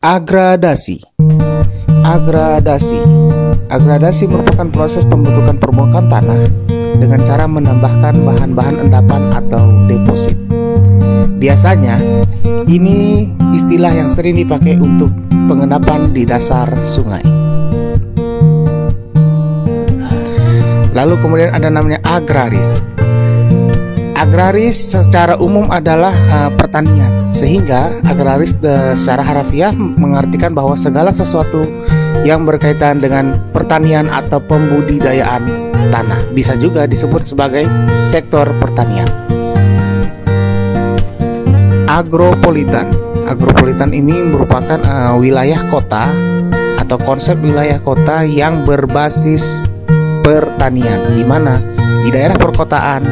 Agradasi. Agradasi merupakan proses pembentukan permukaan tanah dengan cara menambahkan bahan-bahan endapan atau deposit. Biasanya, ini istilah yang sering dipakai untuk pengendapan di dasar sungai. Lalu kemudian ada namanya agraris. Agraris secara umum adalah pertanian, sehingga agraris secara harafiah mengartikan bahwa segala sesuatu yang berkaitan dengan pertanian atau pembudidayaan tanah bisa juga disebut sebagai sektor pertanian. Agropolitan ini merupakan wilayah kota atau konsep wilayah kota yang berbasis pertanian, di mana di daerah perkotaan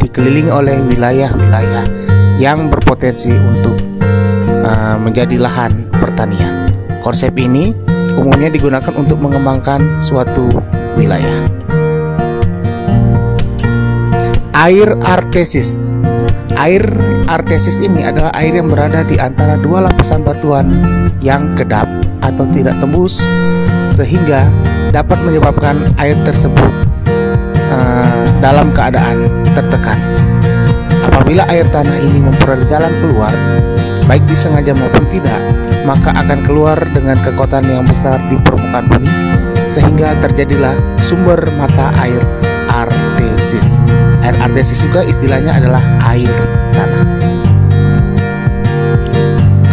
dikelilingi oleh wilayah-wilayah yang berpotensi untuk menjadi lahan pertanian. Konsep ini umumnya digunakan untuk mengembangkan suatu wilayah. Air artesis. Air artesis ini adalah air yang berada di antara dua lapisan batuan yang kedap atau tidak tembus, sehingga dapat menyebabkan air tersebut dalam keadaan tertekan. Apabila air tanah ini memperoleh jalan keluar, baik disengaja maupun tidak, maka akan keluar dengan kekuatan yang besar di permukaan bumi, sehingga terjadilah sumber mata air artesis. Air artesis juga istilahnya adalah air tanah.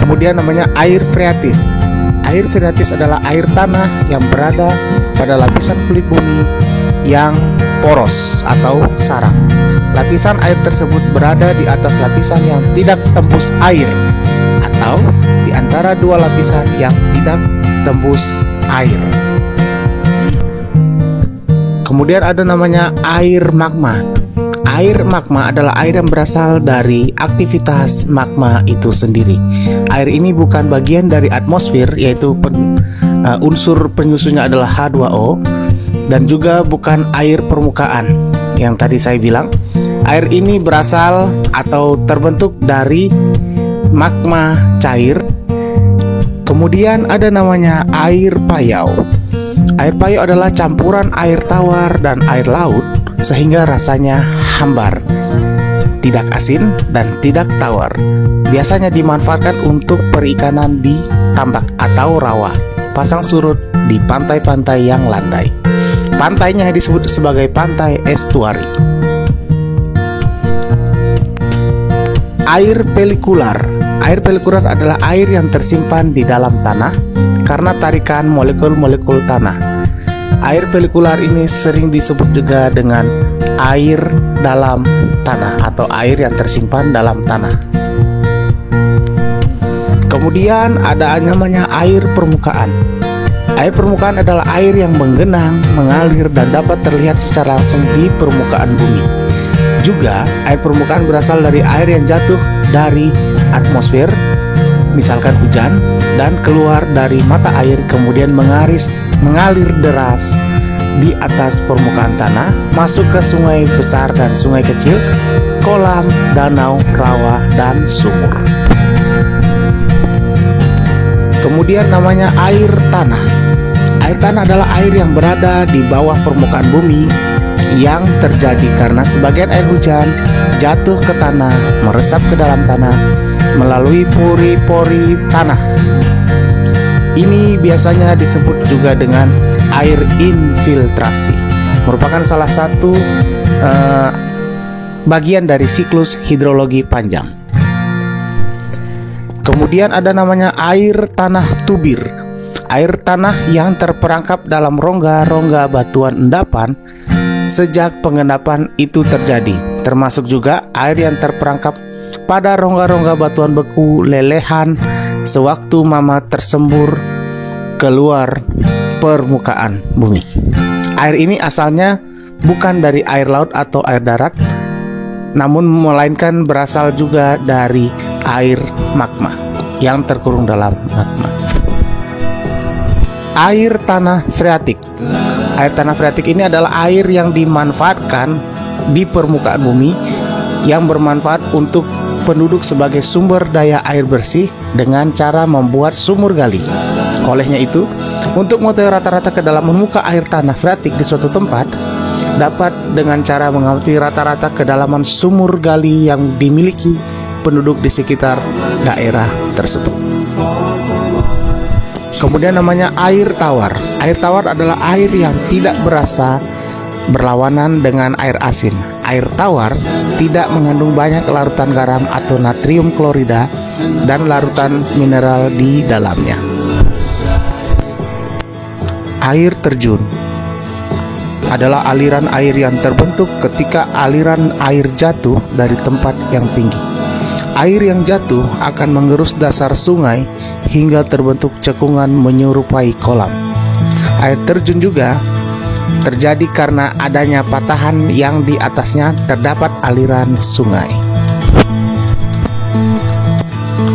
Kemudian namanya air freatis. Air freatis adalah air tanah yang berada pada lapisan kulit bumi yang poros atau sarang. Lapisan air tersebut berada di atas lapisan yang tidak tembus air, atau di antara dua lapisan yang tidak tembus air. Kemudian ada namanya air magma. Air magma adalah air yang berasal dari aktivitas magma itu sendiri. Air ini bukan bagian dari atmosfer, yaitu unsur penyusunnya adalah H2O, dan juga bukan air permukaan yang tadi saya bilang. Air ini berasal atau terbentuk dari magma cair. Kemudian ada namanya air payau. Air payau adalah campuran air tawar dan air laut, sehingga rasanya hambar, tidak asin dan tidak tawar. Biasanya dimanfaatkan untuk perikanan di tambak atau rawa, pasang surut di pantai-pantai yang landai. Pantainya disebut sebagai pantai estuari. Air pelikular. Air pelikular adalah air yang tersimpan di dalam tanah karena tarikan molekul-molekul tanah. Air pelikular ini sering disebut juga dengan air dalam tanah atau air yang tersimpan dalam tanah. Kemudian ada namanya air permukaan. Air permukaan adalah air yang menggenang, mengalir, dan dapat terlihat secara langsung di permukaan bumi. Juga, air permukaan berasal dari air yang jatuh dari atmosfer, misalkan hujan, dan keluar dari mata air kemudian mengalir deras di atas permukaan tanah, masuk ke sungai besar dan sungai kecil, kolam, danau, rawa, dan sumur. Kemudian namanya air tanah. Air tanah adalah air yang berada di bawah permukaan bumi yang terjadi karena sebagian air hujan jatuh ke tanah, meresap ke dalam tanah melalui pori-pori tanah. Ini biasanya disebut juga dengan air infiltrasi, merupakan salah satu bagian dari siklus hidrologi panjang. Kemudian ada namanya air tanah tubir. Air tanah yang terperangkap dalam rongga-rongga batuan endapan sejak pengendapan itu terjadi, termasuk juga air yang terperangkap pada rongga-rongga batuan beku lelehan sewaktu mama tersembur keluar permukaan bumi. Air ini asalnya bukan dari air laut atau air darat, namun melainkan berasal juga dari air magma yang terkurung dalam magma. Air tanah freatik. Air tanah freatik ini adalah air yang dimanfaatkan di permukaan bumi, yang bermanfaat untuk penduduk sebagai sumber daya air bersih dengan cara membuat sumur gali. Olehnya itu, untuk mengetahui rata-rata kedalaman muka air tanah freatik di suatu tempat, dapat dengan cara mengamati rata-rata kedalaman sumur gali yang dimiliki penduduk di sekitar daerah tersebut. Kemudian namanya air tawar. Air tawar adalah air yang tidak berasa, berlawanan dengan air asin. Air tawar tidak mengandung banyak larutan garam atau natrium klorida dan larutan mineral di dalamnya. Air terjun adalah aliran air yang terbentuk ketika aliran air jatuh dari tempat yang tinggi. Air yang jatuh akan mengerus dasar sungai hingga terbentuk cekungan menyerupai kolam. Air terjun juga terjadi karena adanya patahan yang di atasnya terdapat aliran sungai.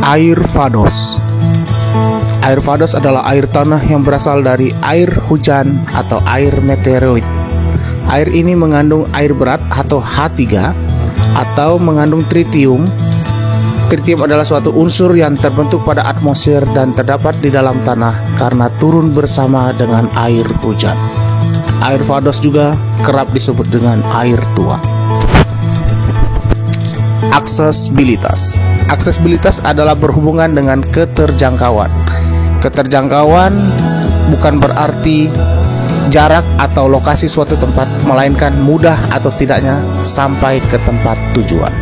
Air fados. Air fados adalah air tanah yang berasal dari air hujan atau air meteoroid. Air ini mengandung air berat atau H3 atau mengandung tritium. Tritium adalah suatu unsur yang terbentuk pada atmosfer dan terdapat di dalam tanah karena turun bersama dengan air hujan. Air fados juga kerap disebut dengan air tua. Aksesibilitas. Aksesibilitas adalah berhubungan dengan keterjangkauan. Keterjangkauan bukan berarti jarak atau lokasi suatu tempat, melainkan mudah atau tidaknya sampai ke tempat tujuan.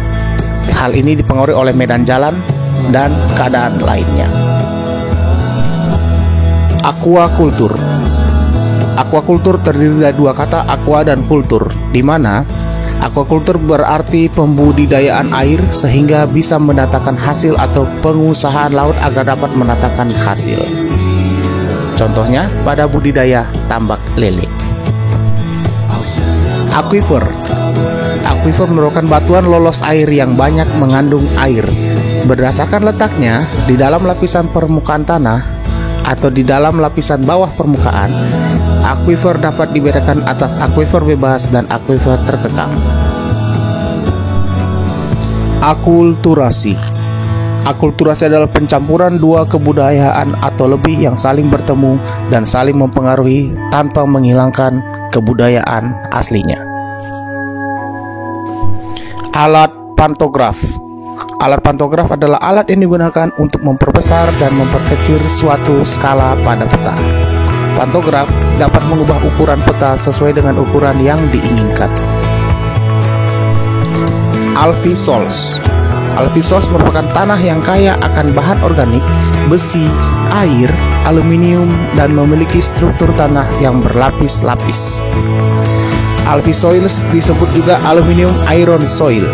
Hal ini dipengaruhi oleh medan jalan dan keadaan lainnya. Aquakultur. Aquakultur terdiri dari dua kata, aqua dan kultur, di mana aquakultur berarti pembudidayaan air sehingga bisa mendatangkan hasil atau pengusahaan laut agar dapat mendatangkan hasil. Contohnya pada budidaya tambak lele. Aquifer. Aquifer merupakan batuan lolos air yang banyak mengandung air. Berdasarkan letaknya di dalam lapisan permukaan tanah atau di dalam lapisan bawah permukaan, aquifer dapat dibedakan atas aquifer bebas dan aquifer terkekang. Akulturasi. Akulturasi adalah pencampuran dua kebudayaan atau lebih yang saling bertemu dan saling mempengaruhi tanpa menghilangkan kebudayaan aslinya. Alat pantograf. Alat pantograf adalah alat yang digunakan untuk memperbesar dan memperkecil suatu skala pada peta. Pantograf dapat mengubah ukuran peta sesuai dengan ukuran yang diinginkan. Alfisols. Alfisols merupakan tanah yang kaya akan bahan organik, besi, air, aluminium, dan memiliki struktur tanah yang berlapis-lapis. Alfisoils disebut juga aluminium iron soil.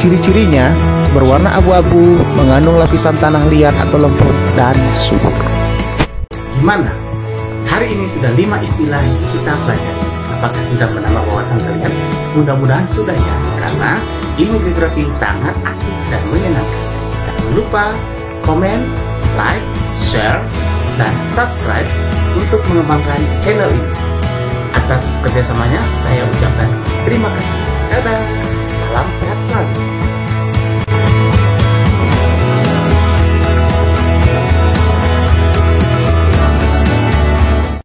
Ciri-cirinya berwarna abu-abu, mengandung lapisan tanah liat atau lempung, dan subur. Gimana? Hari ini sudah 5 istilah yang kita pelajari. Apakah sudah menambah wawasan kalian? Mudah-mudahan sudah ya, karena ilmu geografi sangat asik dan menyenangkan. Jangan lupa komen, like, share, dan subscribe untuk mengembangkan channel ini. Atas kerjasamanya saya ucapkan terima kasih. Dadah.